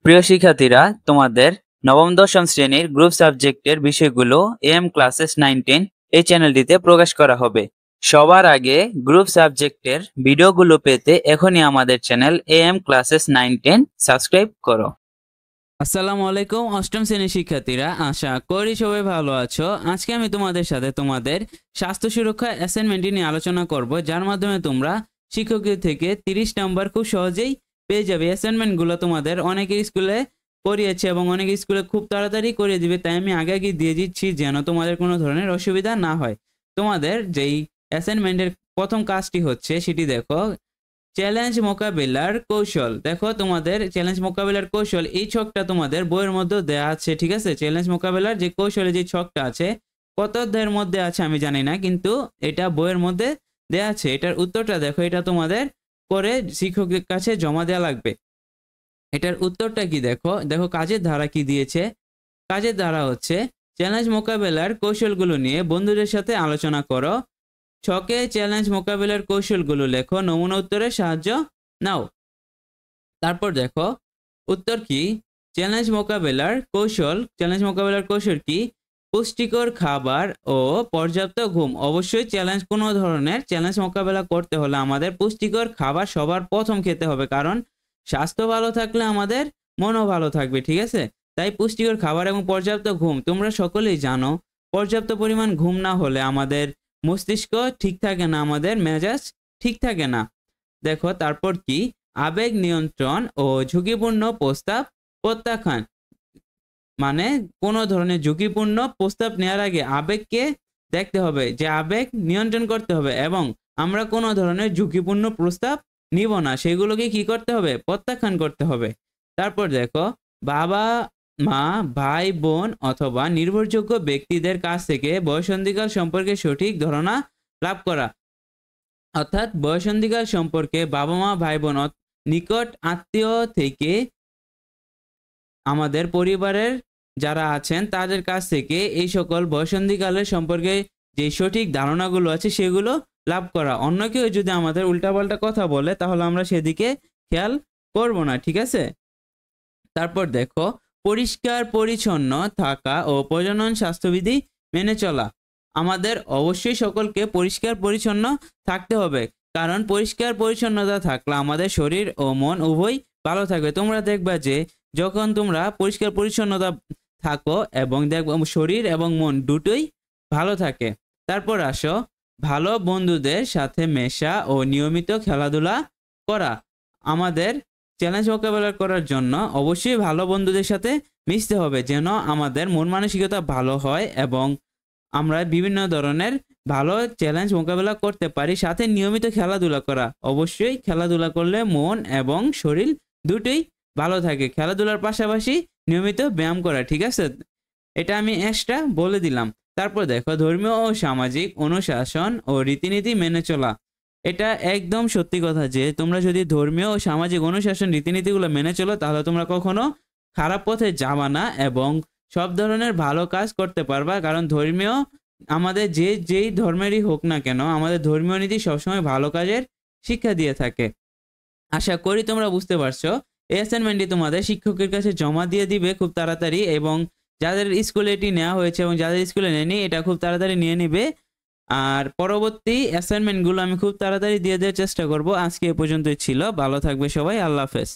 প্রিয় শিক্ষার্থীরা, তোমাদের নবম দশম শ্রেণীর গ্রুপ সাবজেক্টের বিষয়গুলো এম ক্লাসেস 9-10 এই চ্যানেলটিতে প্রকাশ করা হবে। সবার আগে গ্রুপ সাবজেক্টের ভিডিওগুলো পেতে এখনই আমাদের চ্যানেল এম ক্লাসেস 9-10 সাবস্ক্রাইব করো। আসসালামু আলাইকুম অষ্টম শ্রেণীর শিক্ষার্থীরা, আশা করি সবাই ভালো আছো। আজকে আমি তোমাদের সাথে তোমাদের স্বাস্থ্য সুরক্ষা অ্যাসাইনমেন্টটি নিয়ে আলোচনা করব, যার মাধ্যমে তোমরা শিক্ষকের থেকে 30 নাম্বার খুব সহজেই পেয়ে যাবে। অ্যাসাইনমেন্টগুলো তোমাদের অনেকের স্কুলে করিয়েছে এবং অনেক স্কুলে খুব তাড়াতাড়ি করিয়ে দিবে, তাই আমি আগে দিয়ে দিচ্ছি যেন তোমাদের কোনো ধরনের অসুবিধা না হয়। তোমাদের যেই অ্যাসাইনমেন্টের প্রথম কাজটি হচ্ছে সেটি দেখো, চ্যালেঞ্জ মোকাবিলার কৌশল। দেখো তোমাদের চ্যালেঞ্জ মোকাবিলার কৌশল এই ছকটা তোমাদের বইয়ের মধ্যে দেওয়া আছে, ঠিক আছে। চ্যালেঞ্জ মোকাবিলার যে কৌশলে যে ছকটা আছে কত অধ্যায়ের মধ্যে আছে আমি জানি না, কিন্তু এটা বইয়ের মধ্যে দেওয়া আছে। এটার উত্তরটা দেখো, এটা তোমাদের করে শিক্ষকের কাছে জমা দেওয়া লাগবে। এটার উত্তরটা কি দেখো, দেখো কাজের ধারা কি দিয়েছে। কাজের ধারা হচ্ছে চ্যালেঞ্জ মোকাবেলার কৌশলগুলো নিয়ে বন্ধুদের সাথে আলোচনা করো। ছকে চ্যালেঞ্জ মোকাবেলার কৌশলগুলো লেখো, নমুনা উত্তরের সাহায্য নাও। তারপর দেখো উত্তর কি, চ্যালেঞ্জ মোকাবেলার কৌশল। চ্যালেঞ্জ মোকাবেলার কৌশল কি, পুষ্টিকর খাবার ও পর্যাপ্ত ঘুম। অবশ্যই কোনো ধরনের চ্যালেঞ্জ মোকাবেলা করতে হলে আমাদের পুষ্টিকর খাবার সবার প্রথম খেতে হবে, কারণ স্বাস্থ্য ভালো থাকলে আমাদের মনও ভালো থাকবে, ঠিক আছে। তাই পুষ্টিকর খাবার এবং পর্যাপ্ত ঘুম। তোমরা সকলেই জানো পর্যাপ্ত পরিমাণ ঘুম না হলে আমাদের মস্তিষ্ক ঠিক থাকে না, আমাদের মেজাজ ঠিক থাকে না। দেখো তারপর কি, আবেগ নিয়ন্ত্রণ ও ঝুঁকিপূর্ণ প্রস্তাব প্রত্যাখ্যান। মানে কোনো ধরনের ঝুঁকিপূর্ণ প্রস্তাব নেওয়ার আগে আবেগকে দেখতে হবে, যে আবেগ নিয়ন্ত্রণ করতে হবে, এবং আমরা কোনো ধরনের ঝুঁকিপূর্ণ প্রস্তাব নিব না, সেগুলোকে কি করতে হবে, প্রত্যাখ্যান করতে হবে। তারপর দেখো, বাবা মা ভাই বোন অথবা নির্ভরযোগ্য ব্যক্তিদের কাছ থেকে বয়সন্ধিকাল সম্পর্কে সঠিক ধারণা লাভ করা। অর্থাৎ বয়সন্ধিকাল সম্পর্কে বাবা মা ভাই বোন নিকট আত্মীয় থেকে আমাদের পরিবারের যারা আছেন তাদের কাছ থেকে এই সকল বয়সন্ধিকালের সম্পর্কে যে সঠিক ধারণাগুলো আছে সেগুলো লাভ করা। অন্য কেউ যদি আমাদের উল্টাপাল্টা কথা বলে তাহলে আমরা সেদিকে খেয়াল করব না, ঠিক আছে। তারপর দেখো, পরিষ্কার পরিচ্ছন্ন থাকা ও প্রজনন স্বাস্থ্যবিধি মেনে চলা। আমাদের অবশ্যই সকলকে পরিষ্কার পরিচ্ছন্ন থাকতে হবে, কারণ পরিষ্কার পরিচ্ছন্নতা থাকলে আমাদের শরীর ও মন উভয় ভালো থাকবে। তোমরা দেখবা যে যখন তোমরা পরিষ্কার পরিচ্ছন্নতা থাকো এবং দেখবা শরীর এবং মন দুটোই ভালো থাকে। তারপর আসো, ভালো বন্ধুদের সাথে মেশা ও নিয়মিত খেলাধুলা করা। আমাদের চ্যালেঞ্জ মোকাবেলা করার জন্য অবশ্যই ভালো বন্ধুদের সাথে মিশতে হবে, যেন আমাদের মন মানসিকতা ভালো হয় এবং আমরা বিভিন্ন ধরনের ভালো চ্যালেঞ্জ মোকাবেলা করতে পারি। সাথে নিয়মিত খেলাধুলা করা, অবশ্যই খেলাধুলা করলে মন এবং শরীর দুটোই ভালো থাকে। খেলাধুলার পাশাপাশি নিয়মিত ব্যায়াম করা, ঠিক আছে। এটা আমি এক্সট্রা বলে দিলাম। তারপর দেখো, ধর্মীয় ও সামাজিক অনুশাসন ও রীতিনীতি মেনে চলা। এটা একদম সত্যি কথা যে তোমরা যদি ধর্মীয় ও সামাজিক অনুশাসন রীতিনীতিগুলো মেনে চলো তাহলে তোমরা কখনো খারাপ পথে যাবা না এবং সব ধরনের ভালো কাজ করতে পারবা। কারণ ধর্মীয় আমাদের যেই ধর্মেরই হোক না কেন, আমাদের ধর্মীয় নীতি সবসময় ভালো কাজের শিক্ষা দিয়ে থাকে। আশা করি তোমরা বুঝতে পারছো। এই অ্যাসাইনমেন্টটি তোমাদের শিক্ষকের কাছে জমা দিয়ে দিবে খুব তাড়াতাড়ি, এবং যাদের স্কুলে এটি নেওয়া হয়েছে এবং যাদের স্কুলে নেয়নি এটা খুব তাড়াতাড়ি নিয়ে নিবে। আর পরবর্তী অ্যাসাইনমেন্টগুলো আমি খুব তাড়াতাড়ি দিয়ে দেওয়ার চেষ্টা করব। আজকে এ পর্যন্তই ছিল। ভালো থাকবে সবাই, আল্লাহ হাফেজ।